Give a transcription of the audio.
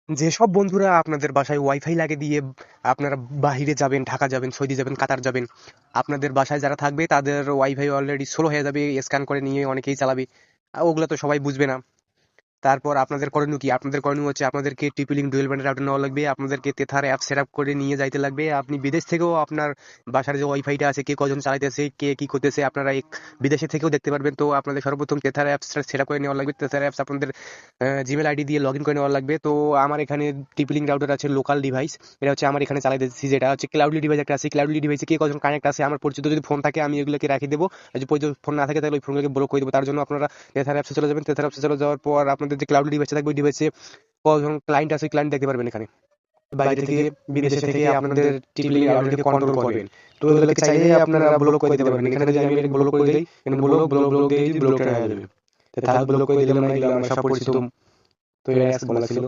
যেসব বন্ধুরা আপনাদের বাসায় ওয়াইফাই লাগিয়ে দিয়ে আপনারা বাহিরে যাবেন, ঢাকা যাবেন, সৌদি যাবেন, কাতার যাবেন, আপনাদের বাসায় যারা থাকবে তাদের ওয়াইফাই অলরেডি স্লো হয়ে যাবে, স্ক্যান করে নিয়ে অনেকেই চালাবে। ওগুলো তো সবাই বুঝবে না। তারপর আপনাদের করণীয় কি? আপনাদের করণীয় হচ্ছে আপনাদেরকে টিপি-লিংক ডুয়েল ব্যান্ড রাউটার নেওয়া লাগবে, আপনাদেরকে তেথার অ্যাপ সেট আপ করে নিয়ে যাইতে লাগবে। আপনি বিদেশ থেকেও আপনার বাসার যে ওয়াইফাইটা আছে কে কজন চালাইতেছে, কে কি করতেছে আপনারা বিদেশে থেকেও দেখতে পারবেন। তো আপনাদের সর্বপ্রথম তেথার অ্যাপসটা সেট আপ করে নেওয়া লাগবে। তেথার অ্যাপস আপনাদের জিমেল আইডি দিয়ে লগ ইন করে নেওয়া লাগবে। তো আমার এখানে টিপি-লিংক রাউটার আছে, লোকাল ডিভাইস। এটা হচ্ছে আমার এখানে চালাইতেছি, যেটা হচ্ছে ক্লাউডলি ডিভাইস একটা আছে। ক্লাউডলি ডিভাইসে কে কজন কানেক্ট আছে আমার পরিচিত যদি ফোন থাকে আমি এগুলোকে রাখি দেবো। আর যদি পরিচিত ফোন না থাকে তাহলে ওই ফোনগুলোকে ব্লক করে দেবো। তার জন্য আপনারা তেথার অ্যাপসে চলে যাবেন। তেথার অ্যাপসে চলে যাওয়ার পর আপনাদের যে ক্লাউড ডিভাইসে থাকবে ওই ডিভাইসে কজন ক্লায়েন্ট আছে ক্লায়েন্ট দেখতে পারবেন এখানে। বাইরে থেকে, বিদেশে থেকে আপনাদের টিপলি রাউটারকে কন্ট্রোল করবেন। তো এগুলোকে চাইলে আপনারা ব্লক করে দিতে পারবেন। এখানে যদি আমি এটা ব্লক করে দিই, এখানে ব্লক ব্লক ব্লক দিয়ে ব্লকটা হয়ে যাবে। তো তাহলে ব্লক করে দিলাম না, এগুলো আমার সব পরিচিত। তো এটা আজকে বলা ছিল।